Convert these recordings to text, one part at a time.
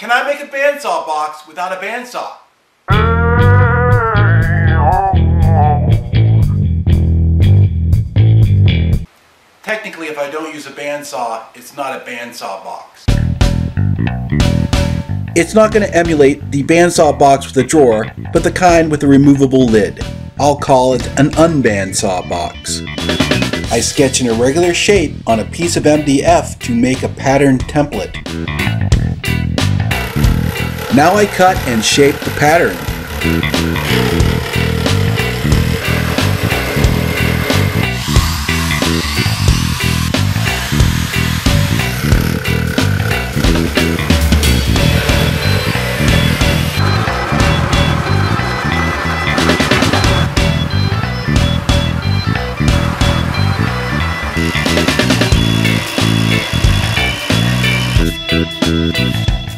Can I make a bandsaw box without a bandsaw? Technically, if I don't use a bandsaw, it's not a bandsaw box. It's not going to emulate the bandsaw box with a drawer, but the kind with a removable lid. I'll call it an Un-Bandsaw box. I sketch an irregular shape on a piece of MDF to make a pattern template. Now I cut and shape the pattern.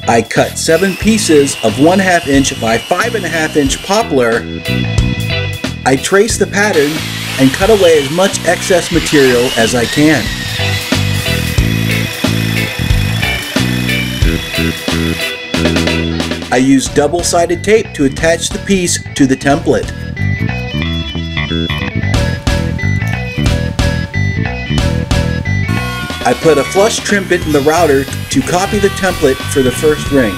I cut 7 pieces of 1/2 inch by 5.5 inch poplar. I trace the pattern and cut away as much excess material as I can. I use double-sided tape to attach the piece to the template. I put a flush trim bit in the router to copy the template for the first ring.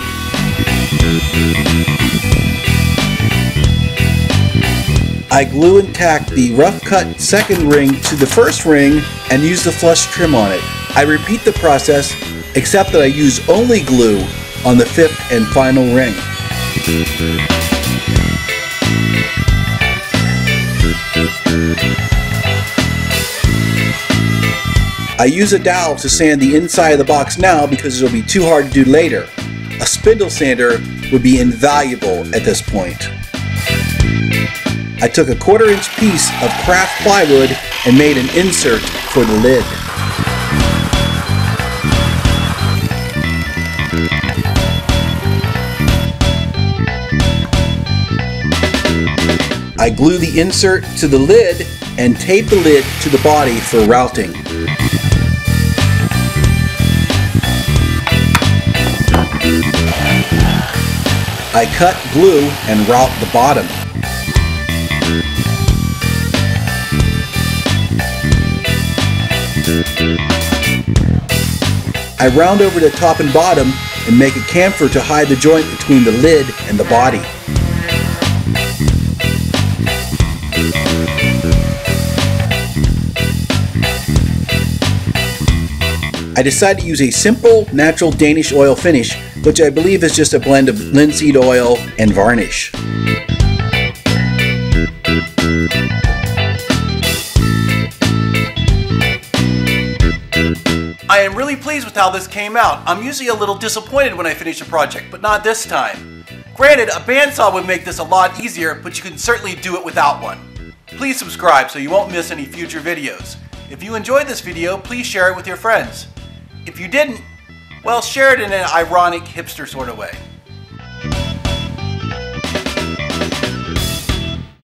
I glue and tack the rough cut second ring to the first ring and use the flush trim on it. I repeat the process, except that I use only glue on the 5th and final ring. I use a dowel to sand the inside of the box now because it'll be too hard to do later. A spindle sander would be invaluable at this point. I took a 1/4 inch piece of craft plywood and made an insert for the lid. I glue the insert to the lid and tape the lid to the body for routing. I cut, glue, and route the bottom. I round over the top and bottom and make a chamfer to hide the joint between the lid and the body. I decided to use a simple, natural Danish oil finish, which I believe is just a blend of linseed oil and varnish. I am really pleased with how this came out. I'm usually a little disappointed when I finish a project, but not this time. Granted, a bandsaw would make this a lot easier, but you can certainly do it without one. Please subscribe so you won't miss any future videos. If you enjoyed this video, please share it with your friends. If you didn't, well, share it in an ironic, hipster sort of way.